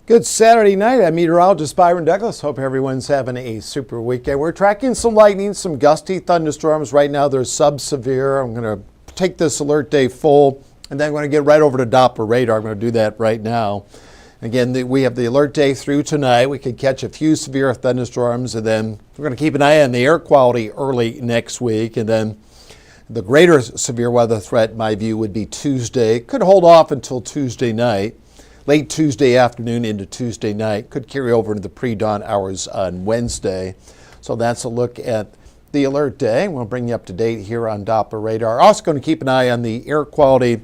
Good Saturday night. I'm meteorologist Byron Douglas. Hope everyone's having a super weekend. We're tracking some lightning, some gusty thunderstorms. Right now they're sub-severe. I'm going to take this alert day full, and then I'm going to get right over to Doppler radar. I'm going to do that right now. Again, we have the alert day through tonight. We could catch a few severe thunderstorms, and then we're going to keep an eye on the air quality early next week. And then the greater severe weather threat, in my view, would be Tuesday. Could hold off until Tuesday night. Late Tuesday afternoon into Tuesday night, could carry over into the pre-dawn hours on Wednesday. So that's a look at the alert day. We'll bring you up to date here on Doppler radar. Also going to keep an eye on the air quality,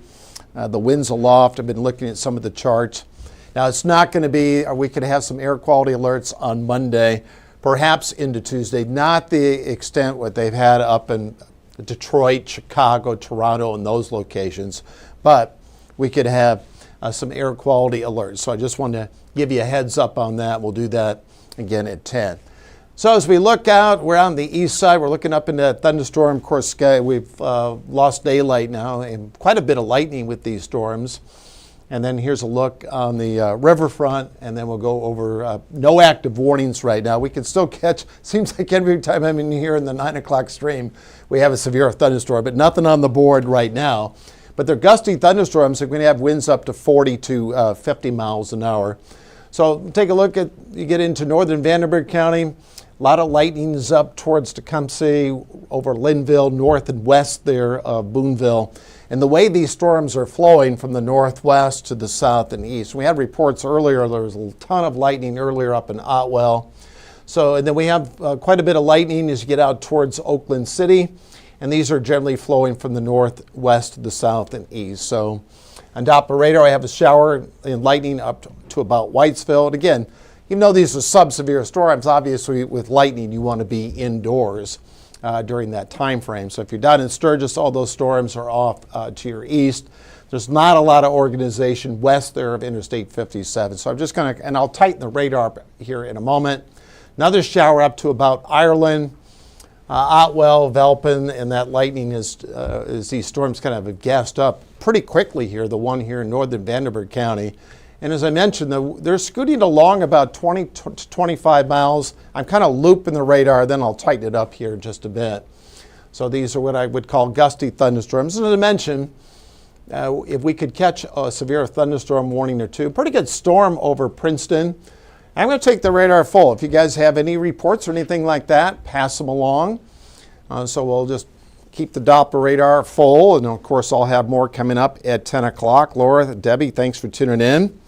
the winds aloft. I've been looking at some of the charts. Now it's not going to be, we could have some air quality alerts on Monday, perhaps into Tuesday, not the extent what they've had up in Detroit, Chicago, Toronto, and those locations, but we could have some air quality alerts. So I just want to give you a heads up on that. We'll do that again at 10. So as we look out, we're on the east side. We're looking up into that thunderstorm. Of course, sky, we've lost daylight now and quite a bit of lightning with these storms. And then here's a look on the riverfront, and then we'll go over no active warnings right now. We can still catch, seems like every time I'm in here in the 9 o'clock stream, we have a severe thunderstorm, but nothing on the board right now. But they're gusty thunderstorms. They're going to have winds up to 40 to 50 miles an hour. So take a look at, you get into northern Vanderburgh County, a lot of lightnings up towards Tecumseh, over Linville, north and west there of Boonville. And the way these storms are flowing from the northwest to the south and east. We had reports earlier, there was a ton of lightning earlier up in Otwell. So, and then we have quite a bit of lightning as you get out towards Oakland City. And these are generally flowing from the northwest to the south and east. So on Doppler radar, I have a shower and lightning up to about Whitesville. And again, even though these are sub-severe storms, obviously with lightning, you want to be indoors during that time frame. So if you're down in Sturgis, all those storms are off to your east. There's not a lot of organization west there of Interstate 57. So I'm just going to, and I'll tighten the radar here in a moment. Another shower up to about Ireland. Otwell, Velpen, and that lightning is these storms kind of have gassed up pretty quickly here, the one here in northern Vanderburgh County. And as I mentioned, they're scooting along about 20 to 25 miles. I'm kind of looping the radar, then I'll tighten it up here just a bit. So these are what I would call gusty thunderstorms. And as I mentioned, if we could catch a severe thunderstorm warning or two, pretty good storm over Princeton. I'm going to take the radar full. If you guys have any reports or anything like that, pass them along. So we'll just keep the Doppler radar full. And of course, I'll have more coming up at 10 o'clock. Laura, Debbie, thanks for tuning in.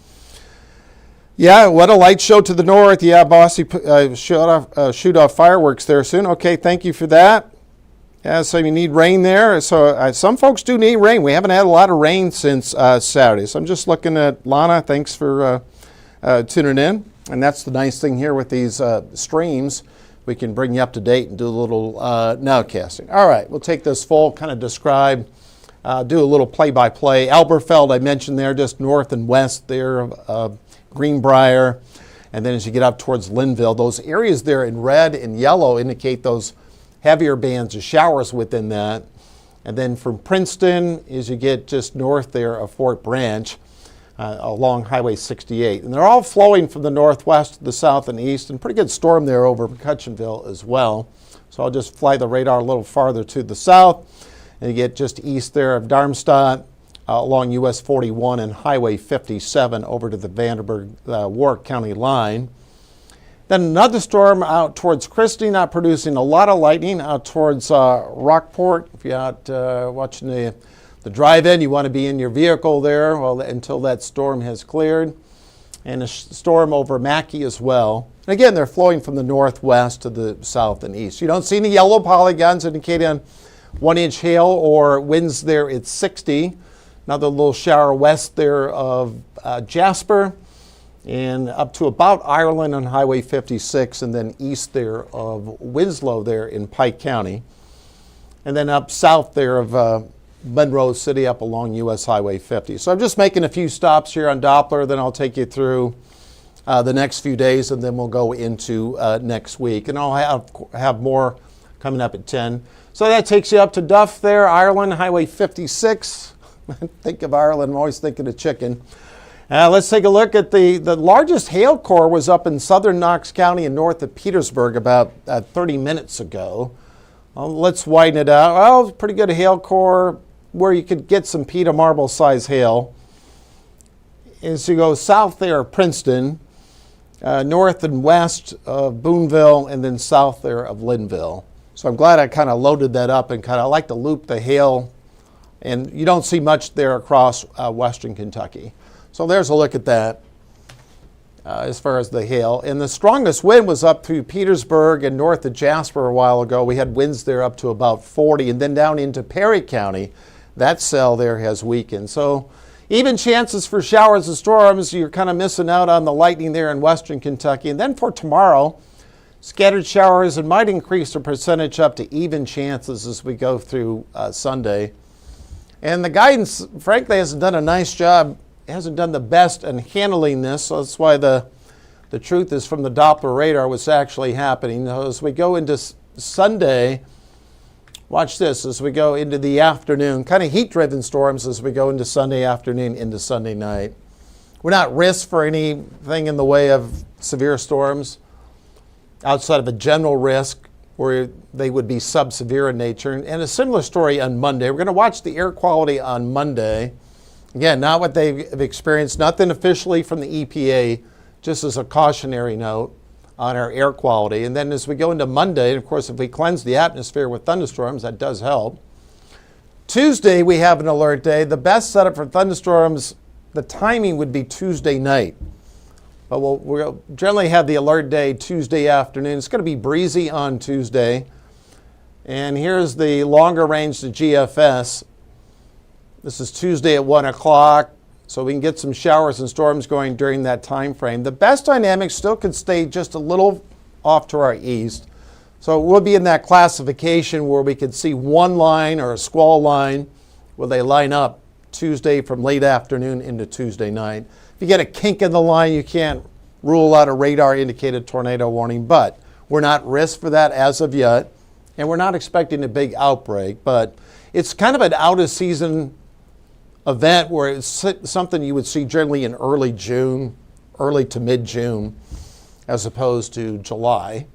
Yeah, what a light show to the north. Yeah, Bossy, shoot off fireworks there soon. Okay, thank you for that. Yeah, so you need rain there. So some folks do need rain. We haven't had a lot of rain since Saturday. So I'm just looking at Lana. Thanks for tuning in. And that's the nice thing here with these streams. We can bring you up to date and do a little nowcasting. All right, we'll take this full, kind of describe, do a little play-by-play. Alberfeld, I mentioned there, just north and west there of Greenbrier. And then as you get up towards Linville, those areas there in red and yellow indicate those heavier bands of showers within that. And then from Princeton, as you get just north there of Fort Branch, along Highway 68. And they're all flowing from the northwest to the south and east, and pretty good storm there over McCutcheonville as well. So I'll just fly the radar a little farther to the south, and you get just east there of Darmstadt, along US 41 and Highway 57 over to the Vanderburgh-Warwick County line. Then another storm out towards Christie, not producing a lot of lightning, out towards Rockport. If you're out watching the drive-in, you want to be in your vehicle there until that storm has cleared. And a storm over Mackay as well. And again, they're flowing from the northwest to the south and east. You don't see any yellow polygons indicating 1-inch hail or winds there at 60. Another little shower west there of Jasper and up to about Ireland on Highway 56, and then east there of Winslow there in Pike County. And then up south there of Monroe City up along US Highway 50. So I'm just making a few stops here on Doppler, then I'll take you through the next few days, and then we'll go into next week. And I'll have more coming up at 10. So that takes you up to Duff there, Ireland, Highway 56. Think of Ireland, I'm always thinking of chicken. Let's take a look at the largest hail core was up in southern Knox County and north of Petersburg about 30 minutes ago. Let's widen it out. Well, pretty good hail core where you could get some pea to marble size hail. As you go south there, Princeton, north and west of Boonville, and then south there of Linville. So I'm glad I kind of loaded that up and I like to loop the hail, and you don't see much there across western Kentucky. So there's a look at that as far as the hail. And the strongest wind was up through Petersburg and north of Jasper a while ago. We had winds there up to about 40, and then down into Perry County. That cell there has weakened. So even chances for showers and storms. You're kind of missing out on the lightning there in western Kentucky. And then for tomorrow, scattered showers and might increase the percentage up to even chances as we go through Sunday. And the guidance, frankly, hasn't done a nice job, hasn't done the best in handling this. So that's why the truth is from the Doppler radar what's actually happening. As we go into Sunday, watch this, as we go into the afternoon, kind of heat-driven storms as we go into Sunday afternoon, into Sunday night. We're not risked for anything in the way of severe storms outside of a general risk where they would be sub-severe in nature. And a similar story on Monday. We're going to watch the air quality on Monday. Again, not what they've experienced, nothing officially from the EPA, just as a cautionary note on our air quality. And then as we go into Monday, and of course, if we cleanse the atmosphere with thunderstorms, that does help. Tuesday, we have an alert day. The best setup for thunderstorms, the timing would be Tuesday night. But we'll generally have the alert day Tuesday afternoon. It's going to be breezy on Tuesday. And here's the longer range to GFS. This is Tuesday at 1 o'clock. So we can get some showers and storms going during that time frame. The best dynamics still could stay just a little off to our east. So we'll be in that classification where we could see one line or a squall line where they line up Tuesday from late afternoon into Tuesday night. If you get a kink in the line, you can't rule out a radar indicated tornado warning, but we're not risked for that as of yet, and we're not expecting a big outbreak, but it's kind of an out of season event where it's something you would see generally in early June, early to mid-June, as opposed to July.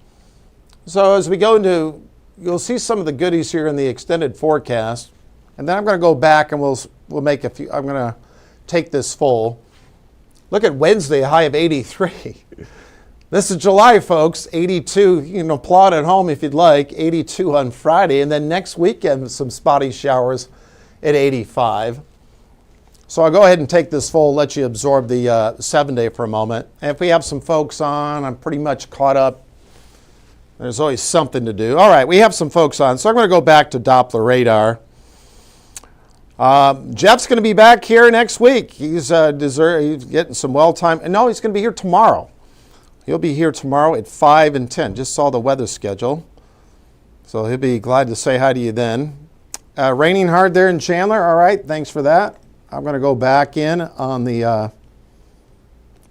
So as we go into, you'll see some of the goodies here in the extended forecast, and then I'm going to go back and we'll make a few. I'm going to take this full. Look at Wednesday, a high of 83. This is July, folks, 82. You can applaud at home if you'd like. 82 on Friday, and then next weekend some spotty showers at 85. So I'll go ahead and take this full, let you absorb the 7-day for a moment. And if we have some folks on, I'm pretty much caught up. There's always something to do. All right, we have some folks on. So I'm going to go back to Doppler radar. Jeff's going to be back here next week. He's getting some well time. And no, he's going to be here tomorrow. He'll be here tomorrow at 5 and 10. Just saw the weather schedule. So he'll be glad to say hi to you then. Raining hard there in Chandler. All right, thanks for that. I'm going to go back in on the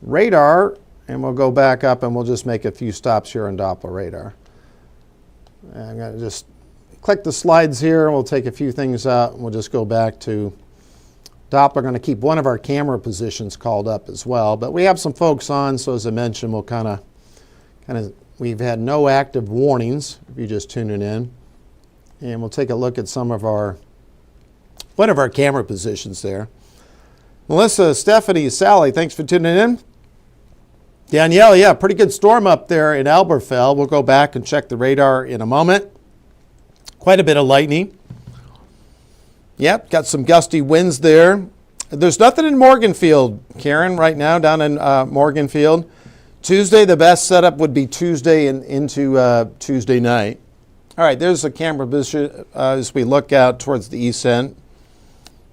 radar, and we'll go back up and we'll just make a few stops here on Doppler radar. And I'm going to just click the slides here, and we'll take a few things out, and we'll just go back to Doppler. Going to keep one of our camera positions called up as well. But we have some folks on, so as I mentioned, we'll kind of, we've had no active warnings if you're just tuning in. And we'll take a look at one of our camera positions there. Melissa, Stephanie, Sally, thanks for tuning in. Danielle, yeah, pretty good storm up there in Alberfell. We'll go back and check the radar in a moment. Quite a bit of lightning. Yep, got some gusty winds there. There's nothing in Morganfield, Karen, right now down in Morganfield. Tuesday, the best setup would be Tuesday and into Tuesday night. All right, there's a camera position as we look out towards the east end.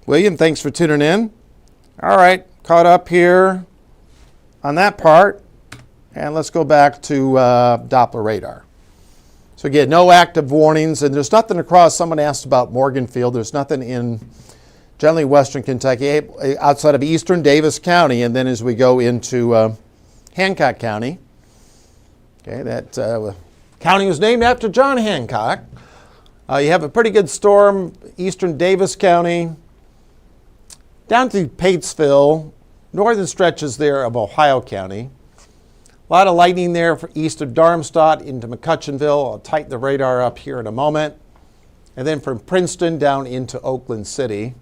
William, thanks for tuning in. All right, caught up here on that part. And let's go back to Doppler radar. So again, no active warnings, and there's nothing across. Someone asked about Morganfield. There's nothing in generally western Kentucky outside of eastern Davis County, and then as we go into Hancock County. Okay, that county was named after John Hancock. You have a pretty good storm, eastern Davis County, down to Patesville, northern stretches there of Ohio County. A lot of lightning there east of Darmstadt into McCutcheonville. I'll tighten the radar up here in a moment. And then from Princeton down into Oakland City.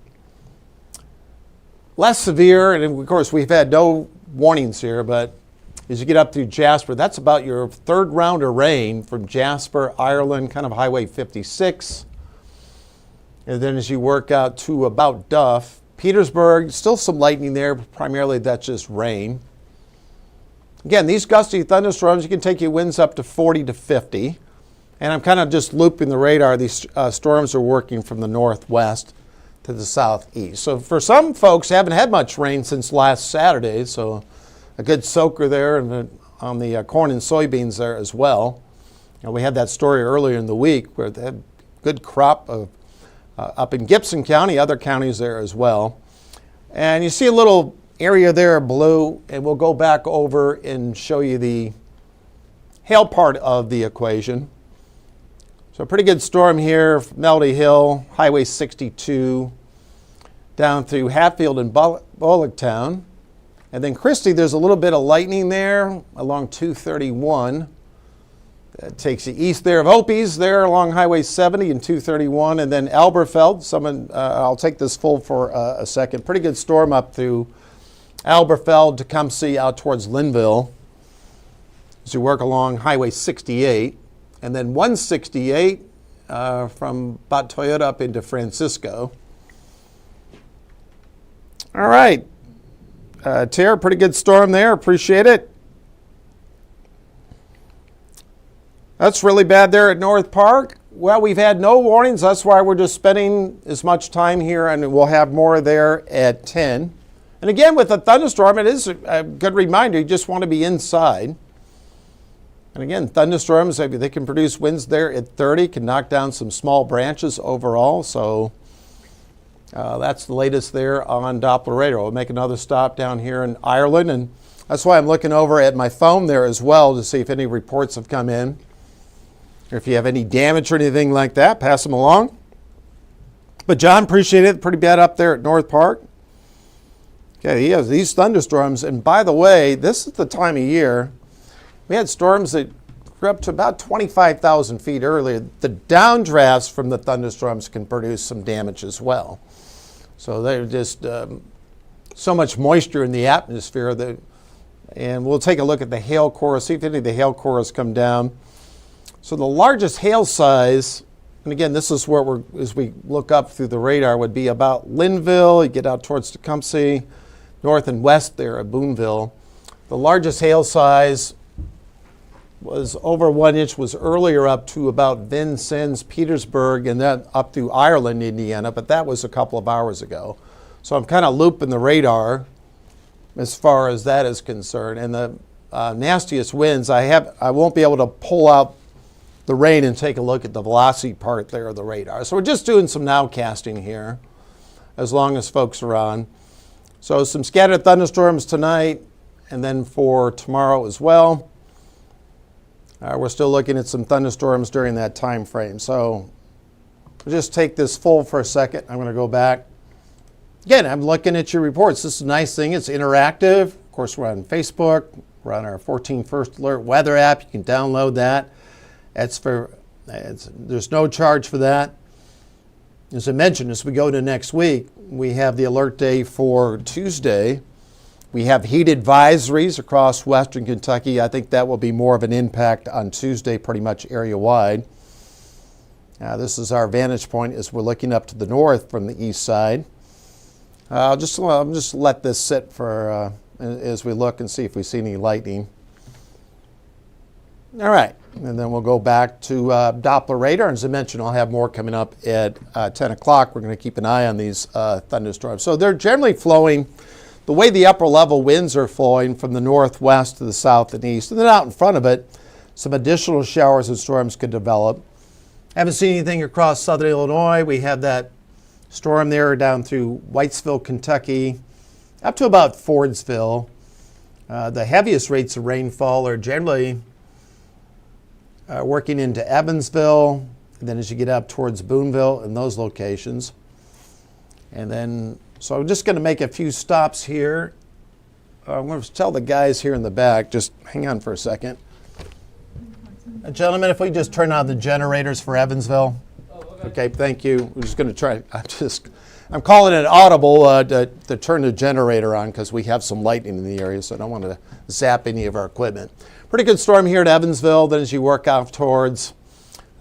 Less severe, and of course we've had no warnings here, but as you get up through Jasper, that's about your third round of rain from Jasper, Ireland, kind of Highway 56. And then as you work out to about Duff, Petersburg, still some lightning there, but primarily that's just rain. Again, these gusty thunderstorms, you can take your winds up to 40 to 50. And I'm kind of just looping the radar. These storms are working from the northwest to the southeast. So for some folks, haven't had much rain since last Saturday, so a good soaker there and on the corn and soybeans there as well. We had that story earlier in the week where they had good crop of, up in Gibson County, other counties there as well. And you see a little area there blue, and we'll go back over and show you the hail part of the equation. So a pretty good storm here, Melody Hill, Highway 62, down through Hatfield and Bullocktown. And then Christie, there's a little bit of lightning there along 231. That takes you east there of Opie's there along Highway 70 and 231. And then Alberfeld, I'll take this full for a second. Pretty good storm up through Alberfeld, Tecumseh, out towards Linville as you work along Highway 68. And then 168 from about Toyota up into Francisco. All right. Tara, pretty good storm there. Appreciate it. That's really bad there at North Park. Well, we've had no warnings. That's why we're just spending as much time here, and we'll have more there at 10. And again, with a thunderstorm, it is a good reminder. You just want to be inside. And again, thunderstorms, they can produce winds there at 30, can knock down some small branches overall. So that's the latest there on Doppler radar. We'll make another stop down here in Ireland. And that's why I'm looking over at my phone there as well to see if any reports have come in. Or if you have any damage or anything like that, pass them along. But John, appreciate it. Pretty bad up there at North Park. Okay, he has these thunderstorms. And by the way, this is the time of year we had storms that grew up to about 25,000 feet earlier. The downdrafts from the thunderstorms can produce some damage as well. So there's just so much moisture in the atmosphere that, and we'll take a look at the hail cores, see if any of the hail cores come down. So the largest hail size, and again, this is where as we look up through the radar, would be about Linville. You get out towards Tecumseh, north and west there at Boonville. The largest hail size was over 1 inch, was earlier up to about Vincennes, Petersburg, and then up through Ireland, Indiana, but that was a couple of hours ago. So I'm kind of looping the radar as far as that is concerned. And the nastiest winds, I won't be able to pull out the rain and take a look at the velocity part there of the radar. So we're just doing some nowcasting here as long as folks are on. So some scattered thunderstorms tonight and then for tomorrow as well. We're still looking at some thunderstorms during that time frame. So we'll just take this full for a second. I'm going to go back. Again, I'm looking at your reports. This is a nice thing. It's interactive. Of course, we're on Facebook. We're on our 14 First Alert weather app. You can download that. There's no charge for that. As I mentioned, as we go to next week, we have the alert day for Tuesday. We have heat advisories across western Kentucky. I think that will be more of an impact on Tuesday, pretty much area-wide. This is our vantage point as we're looking up to the north from the east side. I'll just let this sit for as we look and see if we see any lightning. All right, and then we'll go back to Doppler radar. As I mentioned, I'll have more coming up at 10 o'clock. We're going to keep an eye on these thunderstorms. So they're generally flowing the way the upper level winds are flowing from the northwest to the south and east. And then out in front of it, some additional showers and storms could develop. Haven't seen anything across southern Illinois. We have that storm there down through Whitesville, Kentucky, up to about Fordsville. The heaviest rates of rainfall are generally working into Evansville, and then as you get up towards Boonville and those locations. And then, so I'm just going to make a few stops here I'm going to tell the guys here in the back, just hang on for a second. Gentlemen, if we just turn on the generators for Evansville. Okay, thank you. We're just going to try. I'm calling it audible to turn the generator on because we have some lightning in the area, so I don't want to zap any of our equipment. Pretty good storm here at Evansville. Then as you work out towards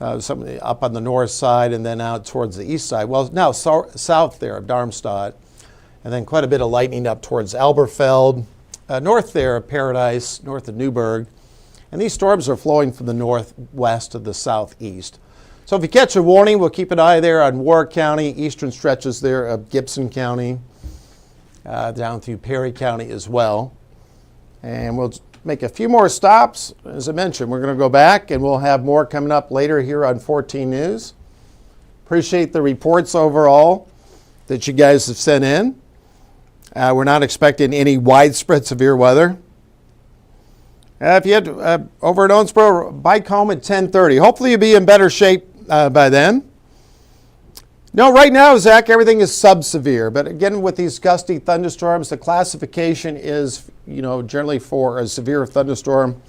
up on the north side and then out towards the east side. Well, now south there of Darmstadt. And then quite a bit of lightning up towards Elberfeld. North there of Paradise, north of Newburgh. And these storms are flowing from the northwest to the southeast. So if you catch a warning, we'll keep an eye there on Warwick County, eastern stretches there of Gibson County, down through Perry County as well. And we'll make a few more stops. As I mentioned, we're going to go back and we'll have more coming up later here on 14 News. Appreciate the reports overall that you guys have sent in. We're not expecting any widespread severe weather. If you had over at Owensboro, bike home at 10:30. Hopefully you'll be in better shape by then. No, right now, Zach, everything is sub-severe. But again, with these gusty thunderstorms, the classification is, generally for a severe thunderstorm.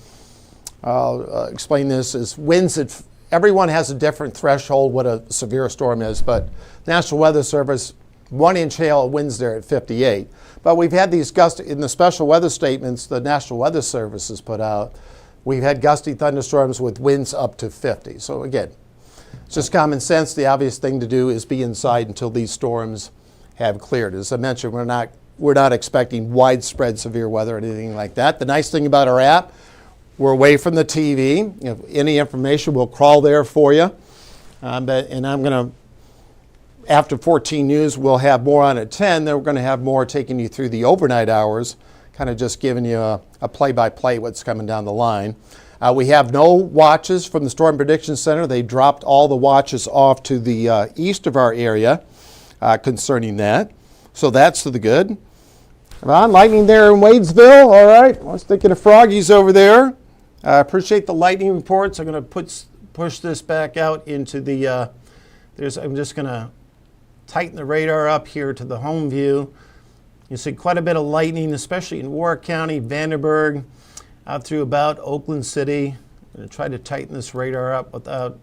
I'll explain this as winds at, everyone has a different threshold what a severe storm is, but National Weather Service, 1 inch hail winds there at 58. But we've had these gusty, in the special weather statements the National Weather Service has put out, we've had gusty thunderstorms with winds up to 50. So again, it's just common sense. The obvious thing to do is be inside until these storms have cleared. As I mentioned, we're not expecting widespread severe weather or anything like that. The nice thing about our app, we're away from the TV. If any information will crawl there for you. And I'm going to, after 14 News, we'll have more on at 10. Then we're going to have more taking you through the overnight hours, kind of just giving you a play-by-play what's coming down the line. We have no watches from the Storm Prediction Center. They dropped all the watches off to the east of our area concerning that. So that's to the good. Ron, lightning there in Wadesville. All right. I was thinking of Froggies over there. I appreciate the lightning reports. I'm going to push this back out into the, I'm just going to tighten the radar up here to the home view. You see quite a bit of lightning, especially in Warwick County, Vandenberg, out through about Oakland City. I'm going to try to tighten this radar up without,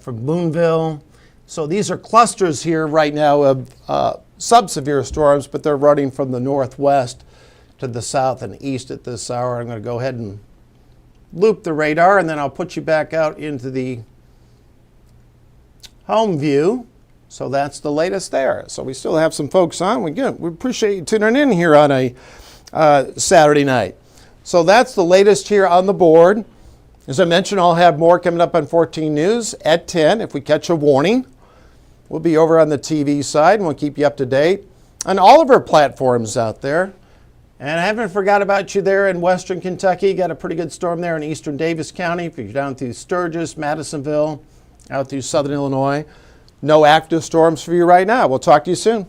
from Boonville. So these are clusters here right now of sub-severe storms, but they're running from the northwest to the south and east at this hour. I'm going to go ahead and loop the radar, and then I'll put you back out into the home view. So that's the latest there. So we still have some folks on. We appreciate you tuning in here on a Saturday night. So that's the latest here on the board. As I mentioned, I'll have more coming up on 14 News at 10. If we catch a warning, we'll be over on the TV side, and we'll keep you up to date on all of our platforms out there. And I haven't forgot about you there in western Kentucky. Got a pretty good storm there in eastern Davis County. If you're down through Sturgis, Madisonville, out through southern Illinois. No active storms for you right now. We'll talk to you soon.